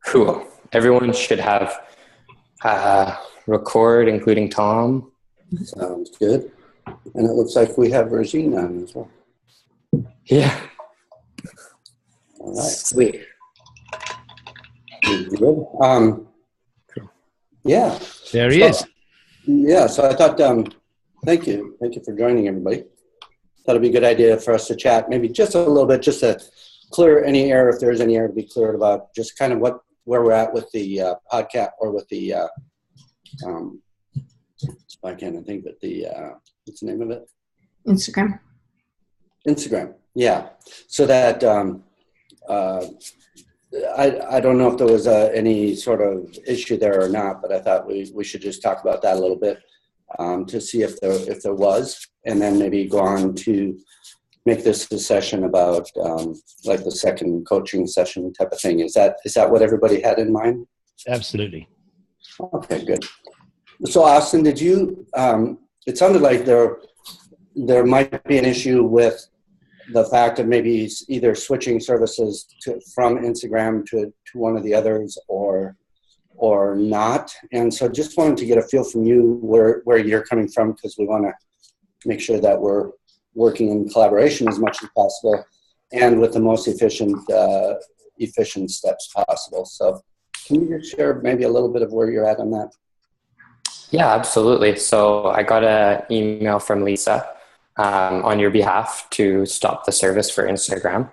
Cool. Everyone should have record, including Tom. Sounds good. And it looks like we have Regine on as well. Yeah. All right. Sweet. Good. Yeah. There he is. Yeah. So I thought, thank you for joining, everybody. Thought it'd be a good idea for us to chat, maybe just a little bit, just to clear any air, if there's any air to be cleared about, just kind of where we're at with the podcast, or with the I can't think, but the what's the name of it? Instagram. Yeah. So that I don't know if there was any sort of issue there or not, but I thought we should just talk about that a little bit to see if there was, and then maybe go on to make this a session about like the second coaching session type of thing. Is that what everybody had in mind? Absolutely. Okay, good. So Austin, did you? It sounded like there might be an issue with the fact of maybe either switching services from Instagram to one of the others, or not. And so just wanted to get a feel from you where you're coming from, because we want to make sure that we're working in collaboration as much as possible and with the most efficient steps possible. So can you just share maybe a little bit of where you're at on that? Yeah, absolutely. So I got an email from Lisa on your behalf to stop the service for Instagram.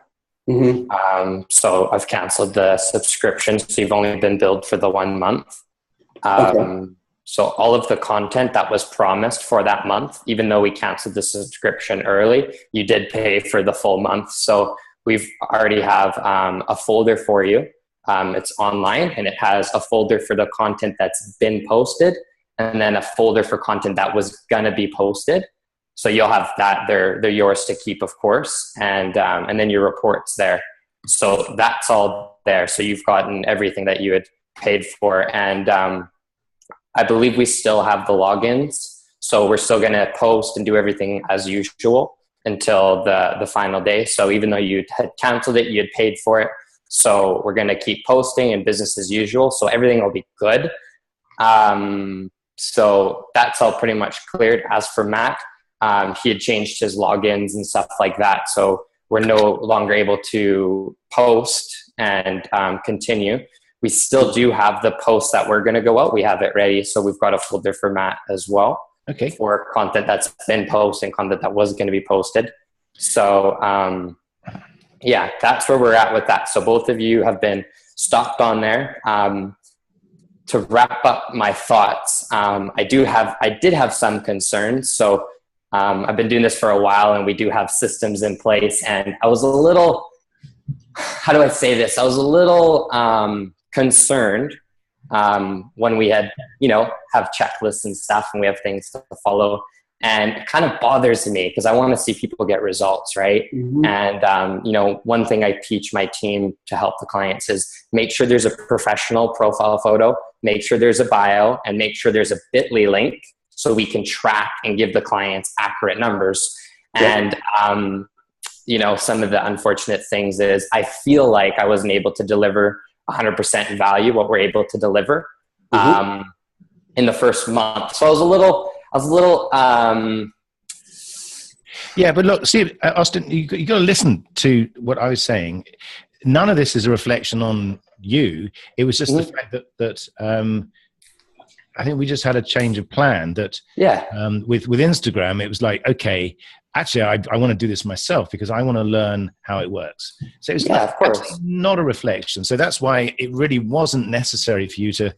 Mm-hmm. So I've canceled the subscription. So you've only been billed for the 1 month. Okay. So all of the content that was promised for that month, even though we canceled the subscription early, you did pay for the full month. So we've already have a folder for you. It's online, and it has a folder for the content that's been posted, and then a folder for content that was going to be posted. So you'll have that. They're yours to keep, of course. And then your reports there. So that's all there. So you've gotten everything that you had paid for. And I believe we still have the logins. So we're still going to post and do everything as usual until the final day. So even though you had canceled it, you had paid for it. So we're going to keep posting and business as usual. So everything will be good. So that's all pretty much cleared. As for Matt, he had changed his logins and stuff like that. So we're no longer able to post and continue. We still do have the post that we're going to go out. We have it ready. So we've got a folder for Matt as well. Okay. For content that's been posted and content that was going to be posted. So yeah, that's where we're at with that. So both of you have been stopped on there. To wrap up my thoughts, I did have some concerns. So I've been doing this for a while, and we do have systems in place. And I was a little, how do I say this? I was a little concerned when we had, have checklists and stuff, and we have things to follow. And it kind of bothers me because I want to see people get results, right? Mm-hmm. And, one thing I teach my team to help the clients is make sure there's a professional profile photo, make sure there's a bio, and make sure there's a bit.ly link so we can track and give the clients accurate numbers. Yeah. And, some of the unfortunate things is I feel like I wasn't able to deliver 100% value, what we're able to deliver in the first month. So I was a little, yeah, but look, see, Austin, you got to listen to what I was saying. None of this is a reflection on you. It was just the fact that I think we just had a change of plan that with Instagram, it was like, okay, actually, I want to do this myself because I want to learn how it works. So it's not a reflection. So that's why it really wasn't necessary for you to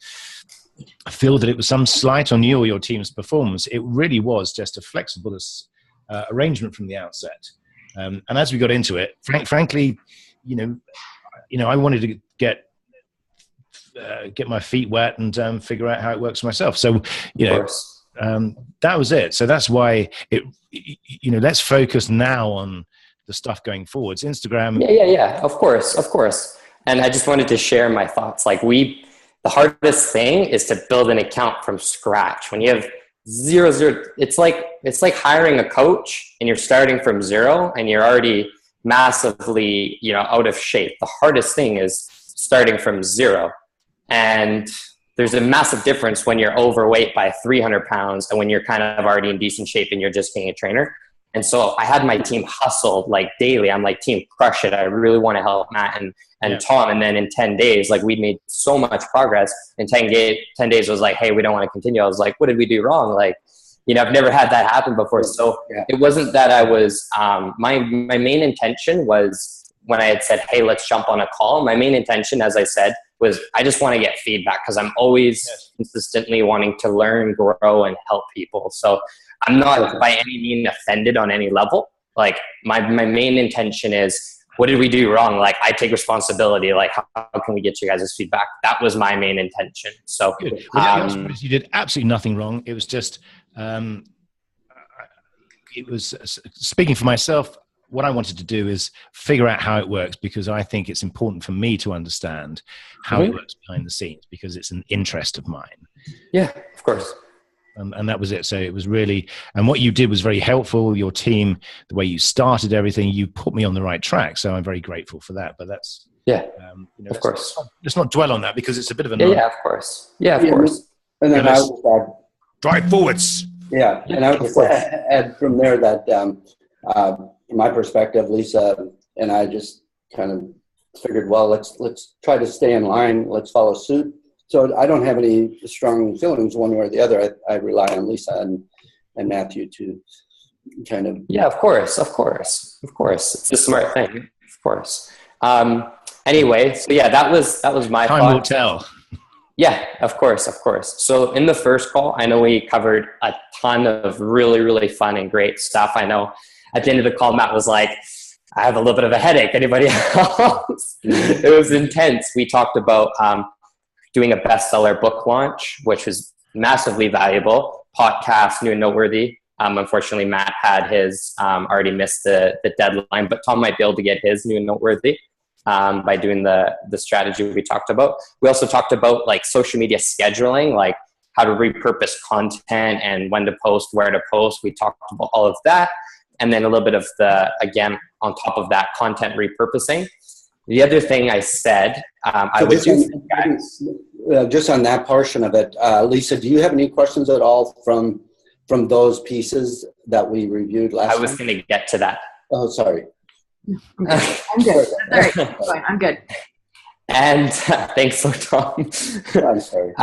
feel that it was some slight on you or your team's performance. It really was just a flexible arrangement from the outset. And as we got into it, frankly, I wanted to get my feet wet and figure out how it works myself. So, that was it. So that's why let's focus now on the stuff going forwards. Instagram. Yeah. Of course. And I just wanted to share my thoughts. The hardest thing is to build an account from scratch. When you have zero, it's like hiring a coach and you're starting from zero and you're already massively, out of shape. The hardest thing is starting from zero. And there's a massive difference when you're overweight by 300 pounds and when you're kind of already in decent shape and you're just being a trainer. And so I had my team hustle like daily. I'm like, team, crush it. I really want to help Matt and Tom. And then in 10 days, like we'd made so much progress. In 10 days was like, hey, we don't want to continue. I was like, what did we do wrong? Like, you know, I've never had that happen before. So it wasn't that I was, my main intention was when I had said, hey, let's jump on a call. My main intention, as I said, was I just want to get feedback because I'm always consistently wanting to learn, grow, and help people. So I'm not by any means offended on any level. Like my main intention is, what did we do wrong? Like I take responsibility. Like how can we get you guys' feedback? That was my main intention. So you did absolutely nothing wrong. It was just, it was speaking for myself. What I wanted to do is figure out how it works because I think it's important for me to understand how it works behind the scenes because it's an interest of mine. Yeah, of course. And that was it. So it was really, and what you did was very helpful. Your team, the way you started everything, you put me on the right track. So I'm very grateful for that. But that's, of course. Let's not dwell on that because it's a bit of a yeah, of course. Yeah, of course. And then I would drive forwards. Yeah, and I would add from there that from my perspective, Lisa and I just kind of figured, well, let's try to stay in line. Let's follow suit. So I don't have any strong feelings one way or the other. I rely on Lisa and Matthew to kind of. Yeah, of course. It's a smart thing, of course. Anyway, so yeah, that was my time thought. will tell. Yeah, of course. So in the first call, I know we covered a ton of really, really fun and great stuff. I know at the end of the call, Matt was like, I have a little bit of a headache. Anybody else? It was intense. We talked about doing a bestseller book launch, which was massively valuable. Podcast, new and noteworthy. Unfortunately, Matt had his already missed the deadline, but Tom might be able to get his new and noteworthy by doing the strategy we talked about. We also talked about like social media scheduling, like how to repurpose content and when to post, where to post. We talked about all of that. And then a little bit of again, on top of that, content repurposing. The other thing I said, I would do. Just on that portion of it, Lisa, do you have any questions at all from those pieces that we reviewed last time? I was going to get to that. Oh, sorry. I'm good. Sorry, I'm good. And thanks for Tom. I'm sorry.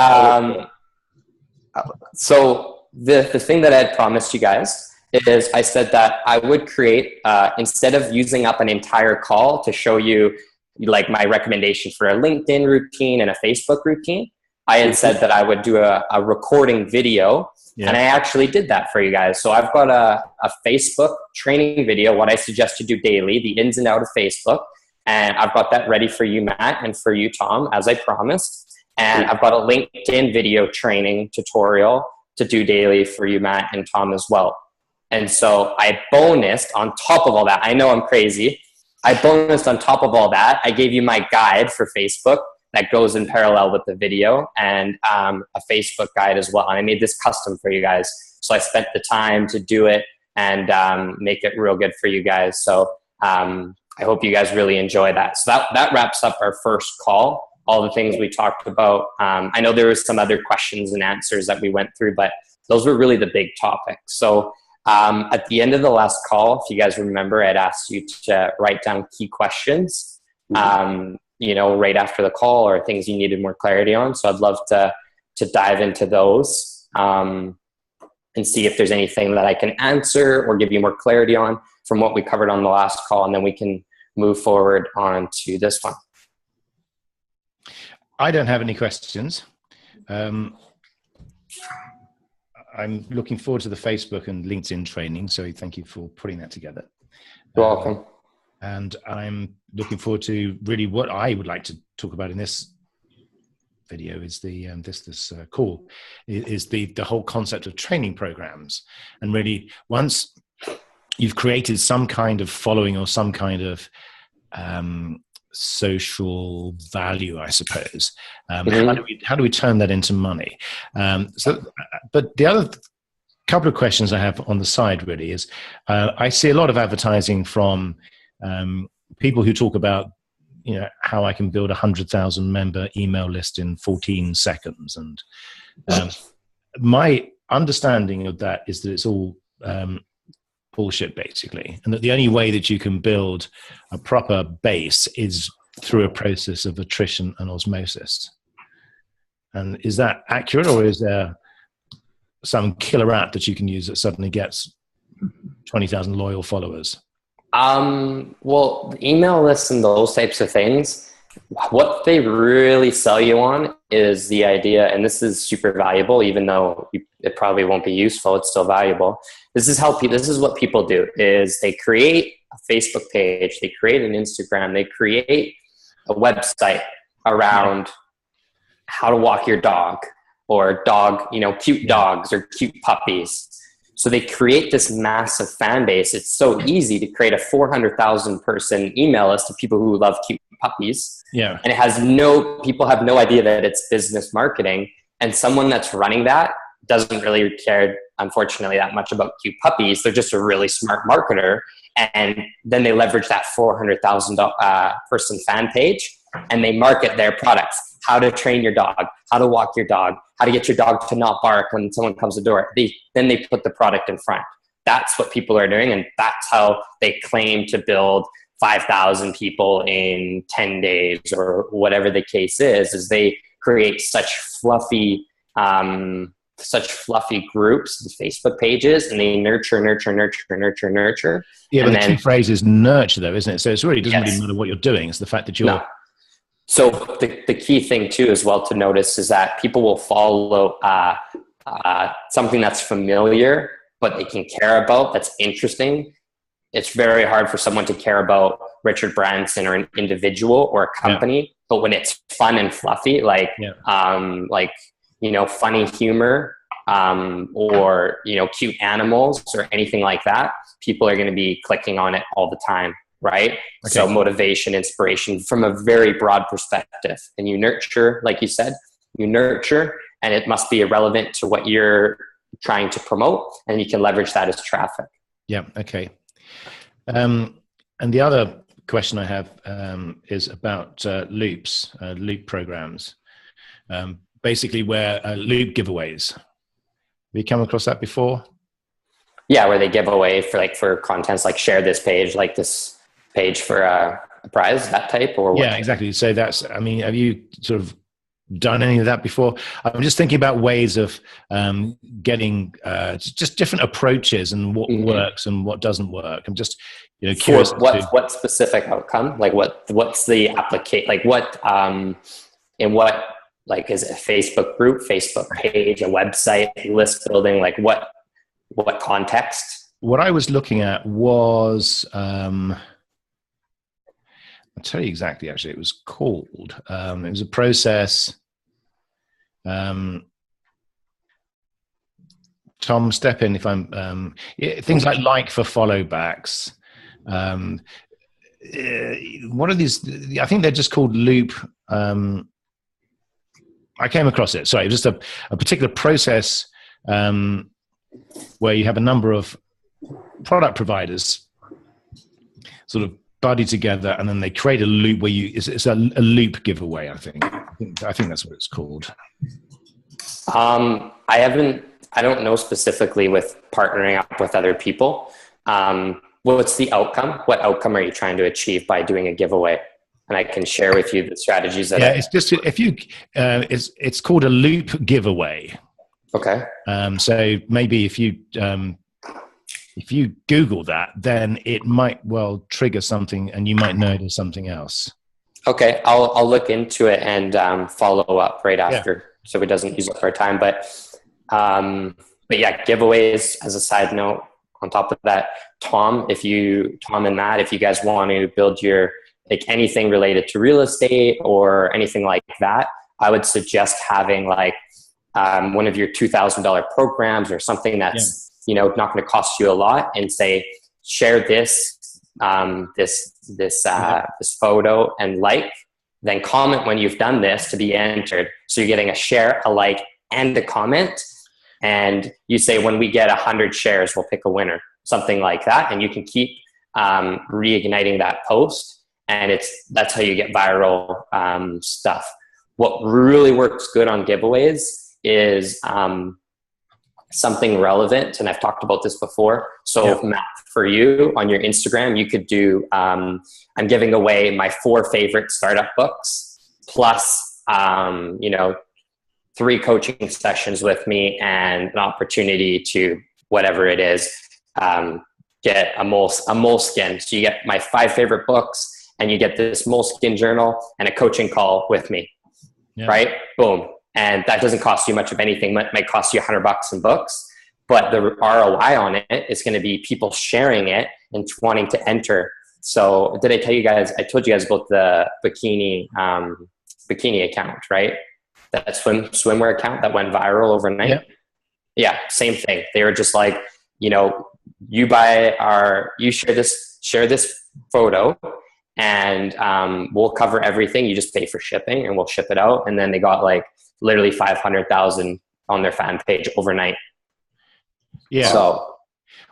So the thing that I had promised you guys is I said that I would create, instead of using up an entire call to show you like my recommendation for a LinkedIn routine and a Facebook routine, I had said that I would do a recording video. And I actually did that for you guys. So I've got a Facebook training video, what I suggest you do daily, the ins and out of Facebook. And I've got that ready for you, Matt, and for you, Tom, as I promised. And I've got a LinkedIn video training tutorial to do daily for you, Matt, and Tom as well. And so I bonused on top of all that. I know I'm crazy. I bonused on top of all that. I gave you my guide for Facebook that goes in parallel with the video and a Facebook guide as well. And I made this custom for you guys. So I spent the time to do it and make it real good for you guys. So I hope you guys really enjoy that. So that wraps up our first call, all the things we talked about. I know there was some other questions and answers that we went through, but those were really the big topics. So at the end of the last call, if you guys remember, I'd asked you to write down key questions, right after the call or things you needed more clarity on. So I'd love to dive into those and see if there's anything that I can answer or give you more clarity on from what we covered on the last call. And then we can move forward on to this one. I don't have any questions. I'm looking forward to the Facebook and LinkedIn training. So thank you for putting that together. You're welcome. And I'm looking forward to really what I would like to talk about in this video is the this call is the whole concept of training programs. And really once you've created some kind of following or some kind of social value, I suppose. How do we turn that into money? But the other couple of questions I have on the side really is, I see a lot of advertising from people who talk about, how I can build 100,000 member email list in 14 seconds. And my understanding of that is that it's all bullshit, basically, and that the only way that you can build a proper base is through a process of attrition and osmosis. And is that accurate, or is there some killer app that you can use that suddenly gets 20,000 loyal followers? Well, email lists and those types of things, what they really sell you on is the idea, and this is super valuable, even though it probably won't be useful, it's still valuable. This is what people do, is they create a Facebook page, they create an Instagram, they create a website around how to walk your dog, or cute dogs or cute puppies. So they create this massive fan base. It's so easy to create a 400,000 person email list of people who love cute puppies. Yeah. And people have no idea that it's business marketing. And someone that's running that doesn't really care, unfortunately, that much about cute puppies. They're just a really smart marketer. And then they leverage that 400,000 person fan page and they market their products. How to train your dog, how to walk your dog, how to get your dog to not bark when someone comes to the door. Then they put the product in front. That's what people are doing, and that's how they claim to build 5,000 people in 10 days or whatever the case is they create such fluffy groups, Facebook pages, and they nurture. Yeah, but the key phrase is nurture, though, isn't it? So it really doesn't really matter what you're doing. It's the fact that you're... No. So the key thing too as well to notice is that people will follow something that's familiar, but they can care about, that's interesting. It's very hard for someone to care about Richard Branson or an individual or a company, but when it's fun and fluffy, funny humor, or cute animals or anything like that, people are going to be clicking on it all the time. Right? Okay. So motivation, inspiration from a very broad perspective. And you nurture, like you said, and it must be irrelevant to what you're trying to promote, and you can leverage that as traffic. Yeah. Okay. And the other question I have is about loops, loop programs, basically where loop giveaways. Have you come across that before? Yeah, where they give away for contents, like share this page, like this page for a prize, that type, or what? Yeah, exactly. So have you sort of done any of that before? I'm just thinking about ways of getting just different approaches and what works and what doesn't work. I'm just curious. What specific outcome? Like what's the application? Like what in what, like, is it a Facebook group, Facebook page, a website, list building? Like what context? What I was looking at was I'll tell you exactly, actually, it was called. It was a process. Tom, step in if I'm... things like for follow backs. What are these? I think they're just called loop. I came across it. Sorry, it was just a particular process where you have a number of product providers sort of buddy together, and then they create a loop where it's a loop giveaway. I think that's what it's called. I don't know specifically with partnering up with other people. What's the outcome? What outcome are you trying to achieve by doing a giveaway? And I can share with you the strategies that. Yeah, it's just it's called a loop giveaway. Okay. So maybe if you Google that, then it might well trigger something, and you might know there's something else. Okay, I'll look into it and follow up right after, so it doesn't use up our time. But yeah, giveaways as a side note. On top of that, Tom and Matt, if you guys want to build your anything related to real estate or anything like that, I would suggest having one of your $2,000 programs or something that's not going to cost you a lot, and say, share this photo and then comment when you've done this to be entered. So you're getting a share, a like, and a comment. And you say, when we get 100 shares, we'll pick a winner, something like that. And you can keep reigniting that post. and that's how you get viral stuff. What really works good on giveaways is something relevant, and I've talked about this before. So Matt, for you on your Instagram, you could do, I'm giving away my 4 favorite startup books, plus, 3 coaching sessions with me and an opportunity to, whatever it is, get a moleskin. So you get my 5 favorite books, and you get this moleskin journal and a coaching call with me, right? Boom. And that doesn't cost you much of anything. It might cost you $100 in books, but the ROI on it is going to be people sharing it and wanting to enter. So did I tell you guys, I told you guys about the bikini account, right? That swimwear account that went viral overnight. Yeah, same thing. They were just like, you share this photo, and we'll cover everything. You just pay for shipping and we'll ship it out. And then they got like literally 500,000 on their fan page overnight. Yeah. So,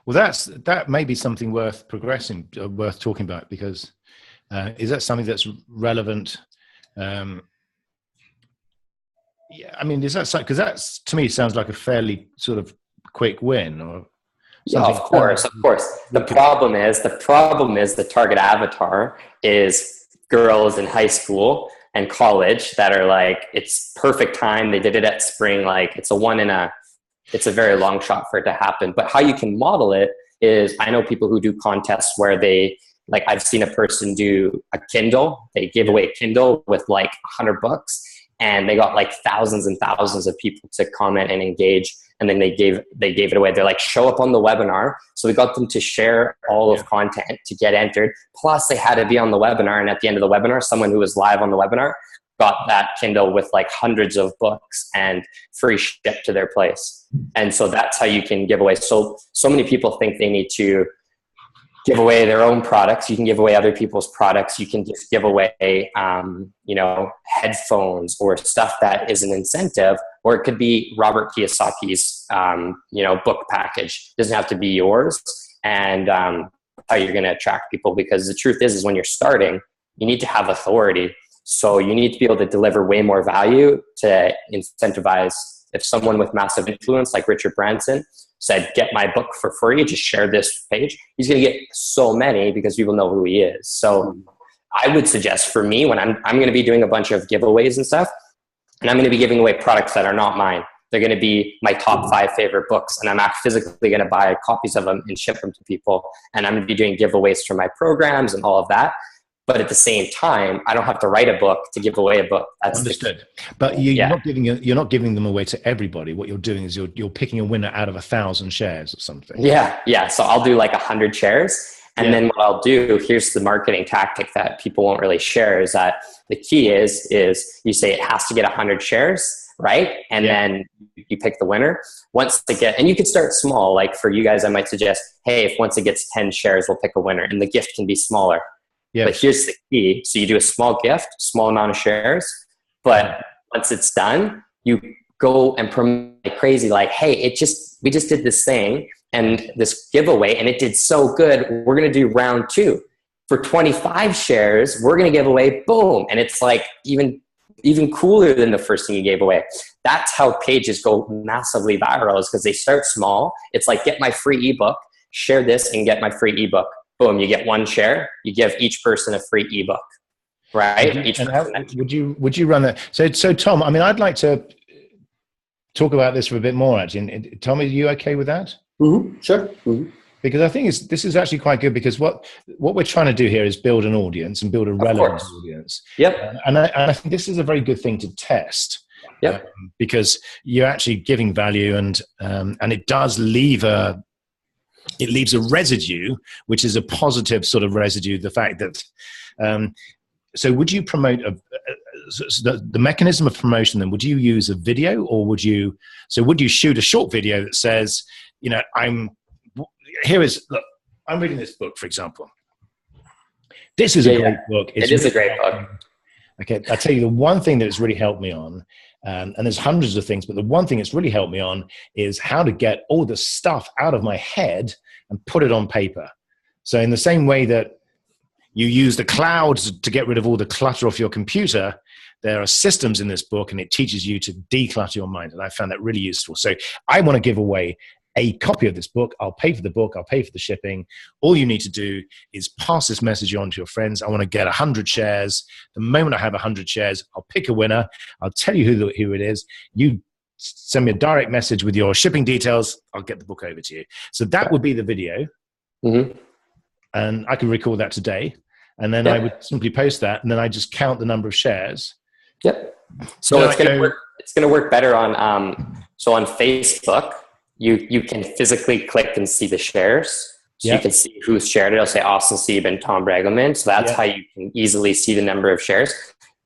well, that may be something worth progressing, worth talking about, because is that something that's relevant? Yeah, I mean, is that because that's, to me, sounds like a fairly sort of quick win, or something? Yeah, of course. The problem is the target avatar is girls in high school and college that are like, it's perfect time. They did it at spring. Like it's a very long shot for it to happen. But how you can model it is, I know people who do contests where they, like, I've seen a person do a Kindle. They give away a Kindle with like 100 books, and they got like thousands and thousands of people to comment and engage. And then they gave it away. They're like, show up on the webinar. So we got them to share all of content to get entered. Plus they had to be on the webinar. And at the end of the webinar, someone who was live on the webinar got that Kindle with like hundreds of books and free ship to their place. And so that's how you can give away. So many people think they need to give away their own products. You can give away other people's products. You can just give away, headphones or stuff that is an incentive, or it could be Robert Kiyosaki's, book package. It doesn't have to be yours. And how you're going to attract people, because the truth is when you're starting, you need to have authority. So you need to be able to deliver way more value to incentivize. If someone with massive influence like Richard Branson said, get my book for free, just share this page, he's going to get so many because people know who he is. So I would suggest, for me, when I'm going to be doing a bunch of giveaways and stuff, and I'm going to be giving away products that are not mine. They're going to be my top 5 favorite books, and I'm physically going to buy copies of them and ship them to people. And I'm going to be doing giveaways for my programs and all of that. But at the same time, I don't have to write a book to give away a book. That's understood. But you're not giving them away to everybody. What you're doing is you're picking a winner out of 1,000 shares or something. Yeah. So I'll do like 100 shares. And then what I'll do, here's the marketing tactic that people won't really share, is that the key is you say it has to get 100 shares, right? And then you pick the winner. Once they get, and you could start small. Like for you guys, I might suggest, hey, if once it gets 10 shares, we'll pick a winner, and the gift can be smaller. But here's the key. So you do a small gift, small amount of shares, but once it's done, you go and promote like crazy, like, hey, we just did this thing and this giveaway, and it did so good. We're going to do round 2 for 25 shares. We're going to give away, boom. And it's like even cooler than the first thing you gave away. That's how pages go massively viral, is because they start small. It's like, get my free ebook, share this and get my free ebook. Boom, you get 1 share, you give each person a free ebook, right? Would you run that? So Tom, I mean, I'd like to talk about this for a bit more, actually. Tom, are you okay with that? Mm-hmm. Sure. Mm-hmm. Because I think this is actually quite good, because what we're trying to do here is build an audience and build a relevant audience. Yep. And I think this is a very good thing to test. Yep. Because you're actually giving value, and it does leave a residue, which is a positive sort of residue. The fact that, so would you promote the mechanism of promotion? Then would you use a video, or would you shoot a short video that says, I'm reading this book, for example. This is a great book. It is a great book. Okay, I tell you, the one thing that's really helped me on, and there's hundreds of things, but the one thing that's really helped me on is how to get all the stuff out of my head and put it on paper. So in the same way that, you use the cloud to get rid of all the clutter off your computer. There are systems in this book, and it teaches you to declutter your mind. And I found that really useful. So I want to give away a copy of this book. I'll pay for the book. I'll pay for the shipping. All you need to do is pass this message on to your friends. I want to get 100 shares. The moment I have 100 shares, I'll pick a winner. I'll tell you who it is. You send me a direct message with your shipping details. I'll get the book over to you. So that would be the video. Mm-hmm. And I can record that today. And then I would simply post that. And then I just count the number of shares. Yep. So it's going to work better on, so on Facebook, you can physically click and see the shares. So you can see who's shared it. It'll say Austin Sieb and Tom Braegelmann. So that's how you can easily see the number of shares.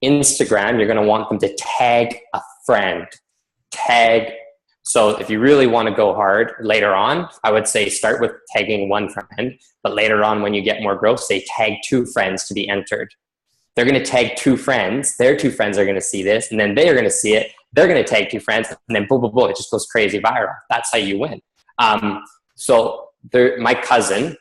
Instagram, you're going to want them to tag a friend. So if you really want to go hard later on, I would say start with tagging one friend, but later on when you get more growth, say tag 2 friends to be entered. They're going to tag 2 friends. Their 2 friends are going to see this, and then they are going to see it. They're going to tag 2 friends, and then boom, boom, boom, it just goes crazy viral. That's how you win. So my cousin,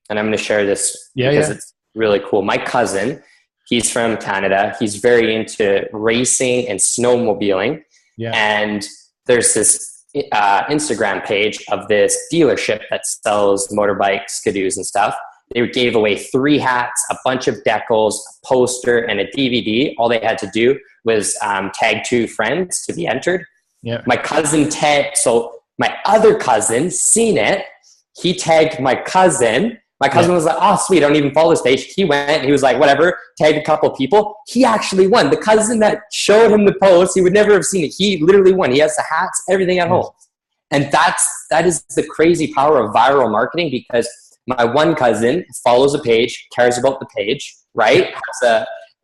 and I'm going to share this because it's really cool. My cousin, he's from Canada. He's very into racing and snowmobiling. Yeah. And there's this Instagram page of this dealership that sells motorbikes, skidoos, and stuff. They gave away 3 hats, a bunch of decals, a poster, and a DVD. All they had to do was tag 2 friends to be entered. Yeah. My cousin so my other cousin seen it. He tagged my cousin. My cousin was like, oh, sweet, I don't even follow this page. He went and he was like, whatever, tagged a couple people. He actually won. The cousin that showed him the post, he would never have seen it. He literally won. He has the hats, everything at home. And that is the crazy power of viral marketing, because my one cousin follows a page, cares about the page, right?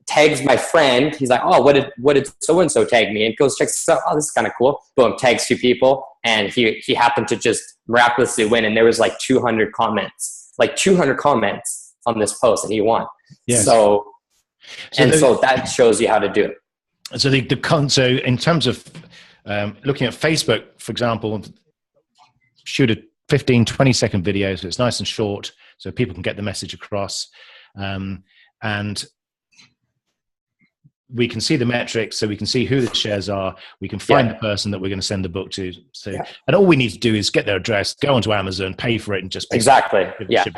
Tags my friend. He's like, oh, what did so-and-so tag me? And goes, checks this out. Oh, this is kind of cool. Boom, tags 2 people. And he happened to just miraculously win. And there was like 200 comments. Like 200 comments on this post, and he won. Yes. So that shows you how to do it. So so in terms of looking at Facebook, for example, shoot a 15, 20-second video, so it's nice and short, so people can get the message across, and we can see the metrics, so we can see who the shares are. We can find the person that we're going to send the book to. So, and all we need to do is get their address, go onto Amazon, pay for it, and just exactly.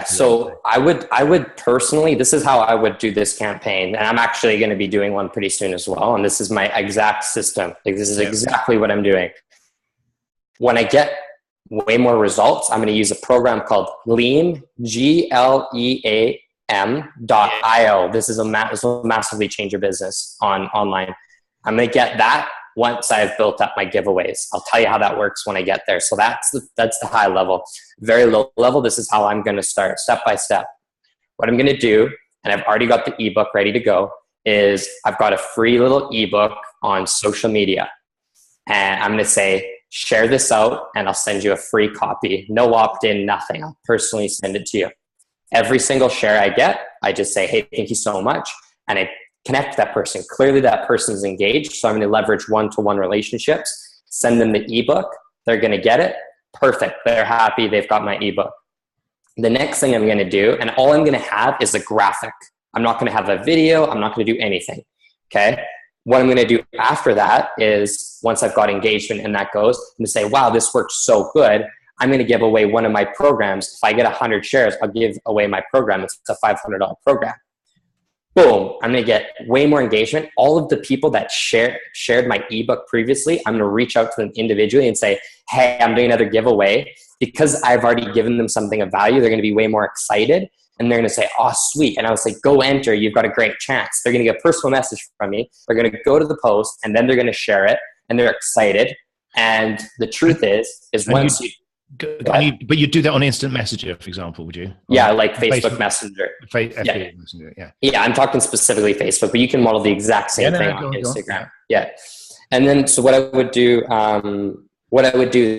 So I would personally, this is how I would do this campaign, and I'm actually going to be doing one pretty soon as well. And this is my exact system. Like, this is exactly what I'm doing. When I get way more results, I'm going to use a program called Gleam, GLEAM.io. This will massively change your business online. I'm going to get that once I've built up my giveaways. I'll tell you how that works when I get there. So that's the high level. Very low level, this is how I'm going to start step by step. What I'm going to do, and I've already got the ebook ready to go, is I've got a free little ebook on social media. And I'm going to say, share this out and I'll send you a free copy. No opt-in, nothing. I'll personally send it to you. Every single share I get, I just say, hey, thank you so much. And I connect that person. Clearly that person's engaged. So I'm going to leverage one-to-one relationships, send them the ebook. They're going to get it. Perfect. They're happy. They've got my ebook. The next thing I'm going to do, and all I'm going to have is a graphic. I'm not going to have a video. I'm not going to do anything. Okay. What I'm going to do after that is, once I've got engagement and that goes, I'm going to say, wow, this worked so good. I'm going to give away one of my programs. If I get 100 shares, I'll give away my program. It's a $500 program. Boom. I'm going to get way more engagement. All of the people that shared my ebook previously, I'm going to reach out to them individually and say, hey, I'm doing another giveaway. Because I've already given them something of value, they're going to be way more excited. And they're going to say, oh, sweet. And I was like, go enter. You've got a great chance. They're going to get a personal message from me. They're going to go to the post, and then they're going to share it. And they're excited. And the truth is once you... But you do that on instant messenger, for example, would you? Yeah, like Facebook Messenger. Messenger, yeah. Yeah, I'm talking specifically Facebook, but you can model the exact same thing on Instagram. Yeah. And then, so what I would do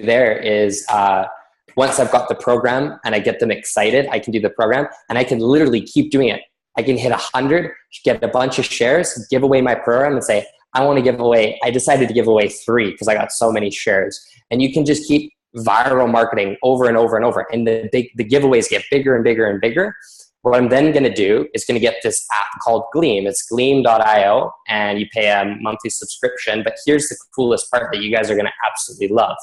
there is, once I've got the program and I get them excited, I can do the program and I can literally keep doing it. I can hit 100, get a bunch of shares, give away my program and say, I decided to give away 3 because I got so many shares. And you can just keep viral marketing over and over and over. And the giveaways get bigger and bigger and bigger. what I'm then going to do is going to get this app called Gleam. It's gleam.io, and you pay a monthly subscription. But here's the coolest part that you guys are going to absolutely love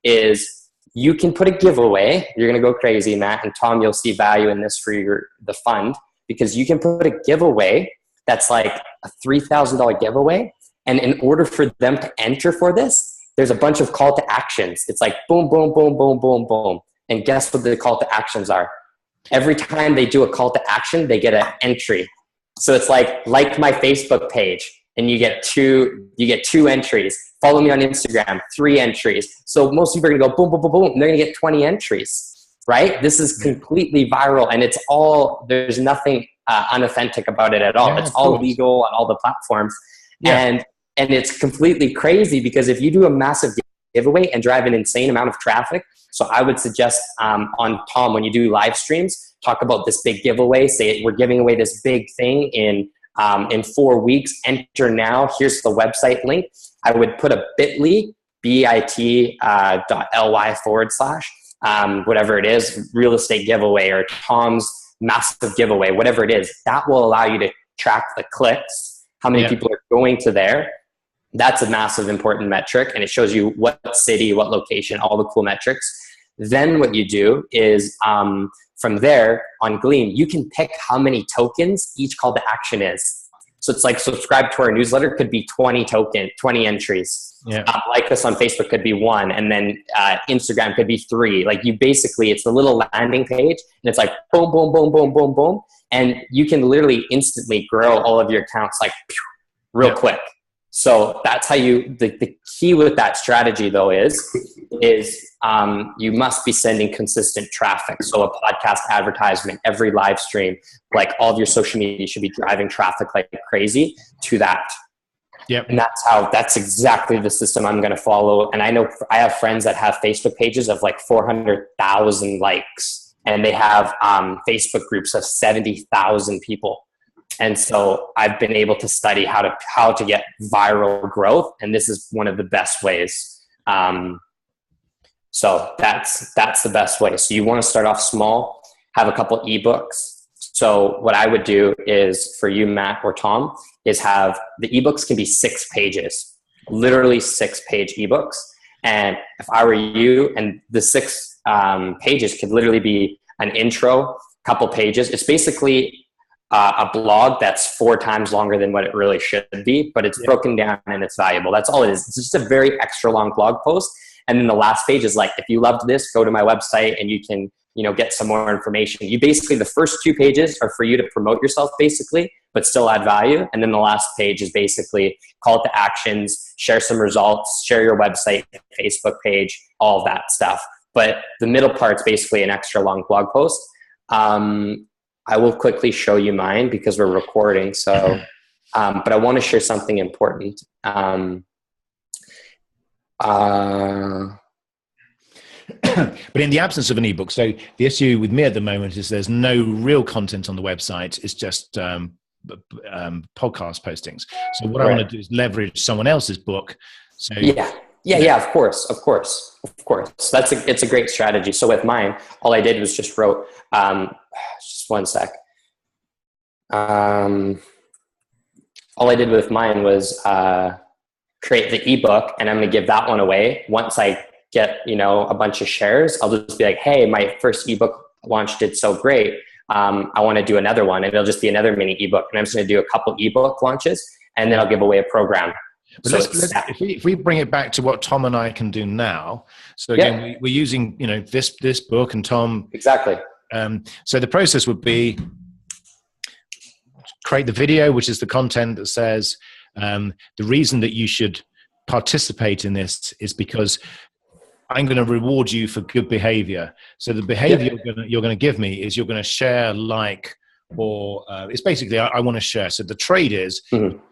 is you can put a giveaway. You're going to go crazy, Matt and Tom. You'll see value in this for the fund, because you can put a giveaway that's like a $3,000 giveaway. And in order for them to enter for this, there's a bunch of call to actions. It's like boom, boom, boom, boom, boom, boom. And guess what the call to actions are? Every time they do a call to action, they get an entry. So it's like my Facebook page, and you get two entries. Follow me on Instagram, 3 entries. So most people are gonna go boom, boom, boom, boom, and they're gonna get 20 entries, right? This is completely viral, and it's all, there's nothing unauthentic about it at all. It's all legal on all the platforms. Yeah. And it's completely crazy, because if you do a massive giveaway and drive an insane amount of traffic, so I would suggest on Tom, when you do live streams, talk about this big giveaway. Say we're giving away this big thing in 4 weeks. Enter now. Here's the website link. I would put a bit.ly, bit.ly / whatever it is, real estate giveaway or Tom's massive giveaway, whatever it is. That will allow you to track the clicks, how many people are going to there. That's a massive important metric, and it shows you what city, what location, all the cool metrics. Then what you do is from there on Gleam, you can pick how many tokens each call to action is. So it's like subscribe to our newsletter could be 20 entries. Yeah. Like us on Facebook could be 1, and then Instagram could be 3. Like you basically, it's the little landing page, and it's like boom, boom, boom, boom, boom, boom. And you can literally instantly grow all of your accounts like real quick. So that's how the key with that strategy though is you must be sending consistent traffic. So a podcast advertisement, every live stream, like all of your social media should be driving traffic like crazy to that. Yep. And that's exactly the system I'm going to follow. And I know I have friends that have Facebook pages of like 400,000 likes, and they have Facebook groups of 70,000 people. And so I've been able to study how to get viral growth, and this is one of the best ways. So that's the best way. So you want to start off small, have a couple ebooks. So what I would do is, for you, Matt or Tom, is have the ebooks can be 6 pages, literally 6-page ebooks. And if I were you, and the 6 pages could literally be an intro, couple pages. It's basically a blog that's 4 times longer than what it really should be, but it's broken down and it's valuable. That's all it is. It's just a very extra long blog post. And then the last page is like, if you loved this, go to my website and you can, get some more information. You basically, the first 2 pages are for you to promote yourself basically, but still add value. And then the last page is basically call to actions, share some results, share your website, Facebook page, all of that stuff. But the middle part's basically an extra long blog post. I will quickly show you mine because we're recording. So, but I want to share something important. But in the absence of an ebook, so the issue with me at the moment is there's no real content on the website. It's just podcast postings. So what I want to do is leverage someone else's book. So of course. It's a great strategy. So with mine, all I did was just wrote, just one sec. All I did with mine was create the ebook, and I'm going to give that one away. Once I get, a bunch of shares, I'll just be like, hey, my first ebook launch did so great. I want to do another one, and it'll just be another mini ebook. And I'm just going to do a couple ebook launches, and then I'll give away a program. But so if we bring it back to what Tom and I can do now. So again, we're using, this book and Tom. Exactly. So the process would be create the video, which is the content that says the reason that you should participate in this is because I'm going to reward you for good behavior. So the behavior you're going to give me is you're going to share, or it's basically I want to share. So the trade is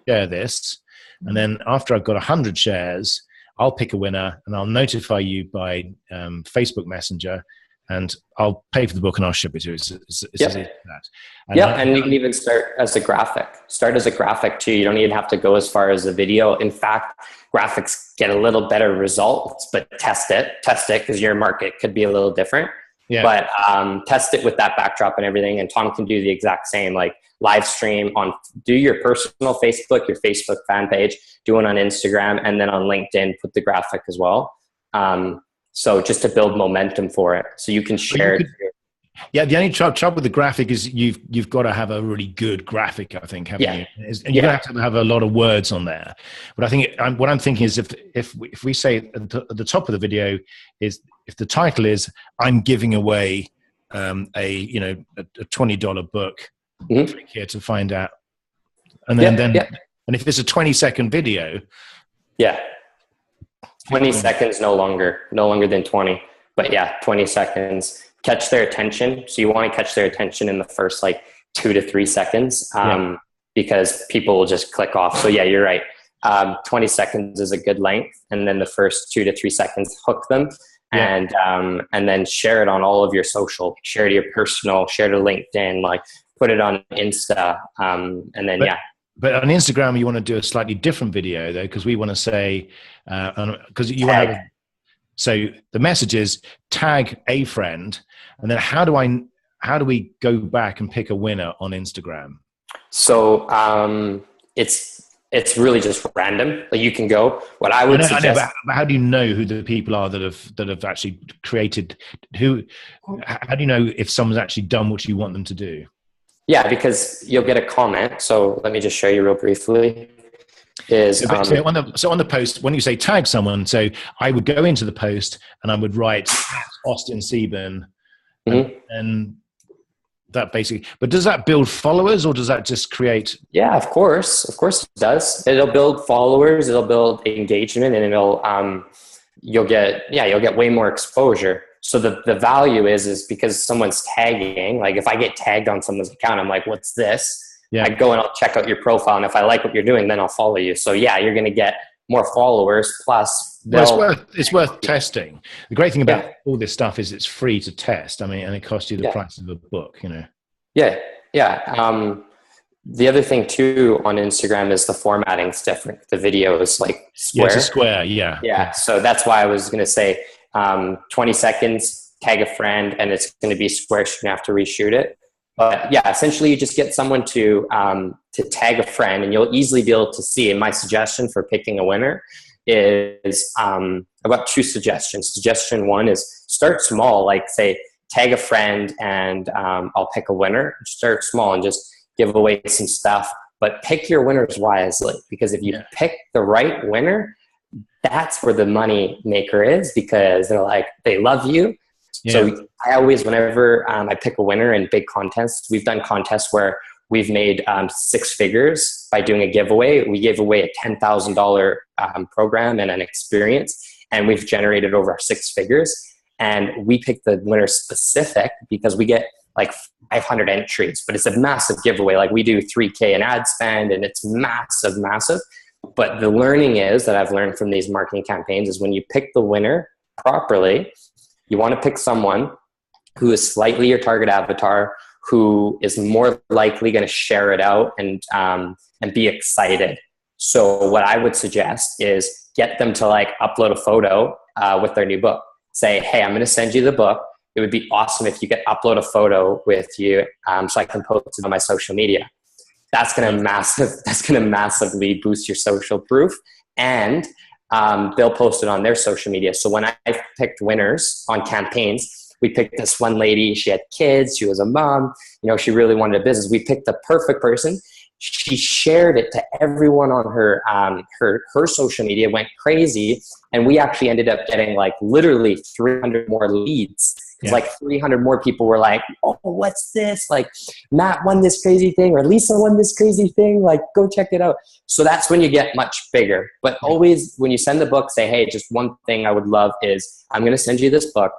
share this. And then after I've got 100 shares, I'll pick a winner and I'll notify you by Facebook Messenger, and I'll pay for the book and I'll ship it to you. It's as easy as that. And you can even start as a graphic. Start as a graphic too. You don't even have to go as far as a video. In fact, graphics get a little better results, but test it because your market could be a little different. But test it with that backdrop and everything. And Tom can do the exact same, like live stream do your personal Facebook, your Facebook fan page, do it on Instagram, and then on LinkedIn, put the graphic as well. So just to build momentum for it. So you can share it. Yeah, the only trouble with the graphic is you've got to have a really good graphic, I think, haven't you? And you have to have a lot of words on there. But I think what I'm thinking is if we say at the top of the video is, if the title is "I'm giving away a $20 book," click here to find out, and then and if it's a 20-second video, 20 seconds no longer than 20, but 20 seconds. Catch their attention. So you want to catch their attention in the first like 2 to 3 seconds, because people will just click off. So yeah, you're right. 20 seconds is a good length. And then the first 2 to 3 seconds, hook them and then share it on all of your social, share to your personal, share to LinkedIn, like put it on Insta. And then, But on Instagram, you want to do a slightly different video though, because we want to say, because you want to have so the message is tag a friend, and then how do we go back and pick a winner on Instagram? So it's really just random. Like you can go. What I would suggest. But how do you know who the people are that have actually created? How do you know if someone's actually done what you want them to do? Yeah, because you'll get a comment. So let me just show you real briefly. So on the post, when you say tag someone, so I would go into the post and I would write Austin Seaburn, and that basically. But does that build followers, or does that just create? Yeah, of course it does. It'll build followers, it'll build engagement, and you'll get way more exposure. So the value is because someone's tagging. Like if I get tagged on someone's account, I'm like, what's this? I go and I'll check out your profile, and if I like what you're doing, then I'll follow you. So you're going to get more followers. Plus, it's worth testing. The great thing about all this stuff is it's free to test. I mean, and it costs you the price of a book. Yeah. The other thing too on Instagram is the formatting's different. The video is like square. Yeah, it's a square. Yeah. So that's why I was going to say 20 seconds, tag a friend, and it's going to be square. So you have to reshoot it. But essentially you just get someone to tag a friend, and you'll easily be able to see. And my suggestion for picking a winner is I've got 2 suggestions. Suggestion 1 is start small, like say tag a friend and I'll pick a winner. Start small and just give away some stuff, but pick your winners wisely, because if you pick the right winner, that's where the money maker is, because they love you. So I always, whenever I pick a winner in big contests, we've done contests where we've made 6 figures by doing a giveaway. We gave away a $10,000 program and an experience, and we've generated over 6 figures. And we pick the winner specific because we get like 500 entries, but it's a massive giveaway. Like we do 3K in ad spend, and it's massive. But the learning is that I've learned from these marketing campaigns is when you pick the winner properly, you want to pick someone who is slightly your target avatar, who is more likely going to share it out and be excited. So what I would suggest is get them to upload a photo with their new book. Say, hey, I'm going to send you the book. It would be awesome if you could upload a photo with you so I can post it on my social media. That's going to massively boost your social proof, and they'll post it on their social media. So when I picked winners on campaigns, we picked this one lady. She had kids. She was a mom. She really wanted a business. We picked the perfect person. She shared it to everyone on her social media, went crazy. And we actually ended up getting literally 300 more leads. It's 300 more people were like, oh, what's this? Matt won this crazy thing, or Lisa won this crazy thing. Go check it out. So that's when you get much bigger. But always when you send the book, say, hey, just one thing I would love is I'm going to send you this book,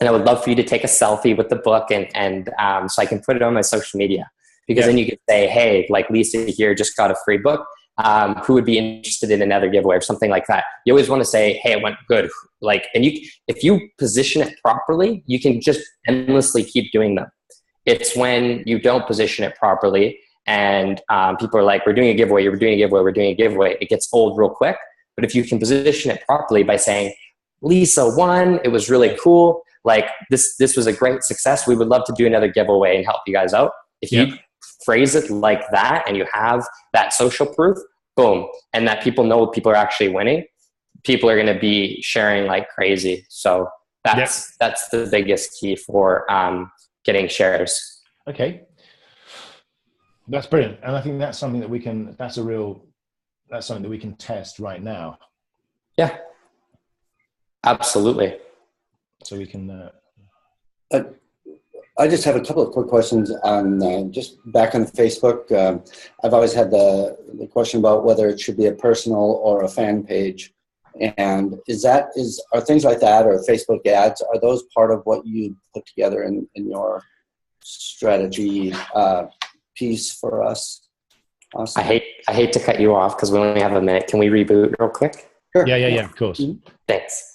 and I would love for you to take a selfie with the book and so I can put it on my social media. Because then you could say, hey, Lisa here just got a free book. Who would be interested in another giveaway or something like that? You always want to say, hey, it went good. And if you position it properly, you can just endlessly keep doing them. It's when you don't position it properly and people are like, we're doing a giveaway, we're doing a giveaway, we're doing a giveaway. It gets old real quick. But if you can position it properly by saying, Lisa won, it was really cool. like this was a great success. We would love to do another giveaway and help you guys out. If you phrase it like that and you have that social proof, boom, and that people know people are actually winning, people are going to be sharing like crazy. So that's the biggest key for getting shares. Okay. That's brilliant. And I think that's something that we can, that's something that we can test right now. Yeah, absolutely. So we can, I just have a couple of quick questions on just back on Facebook. I've always had the question about whether it should be a personal or a fan page. And are things like that, or Facebook ads, are those part of what you put together in your strategy piece for us? Awesome. I hate to cut you off because we only have a minute. Can we reboot real quick? Sure. Yeah, of course. Thanks.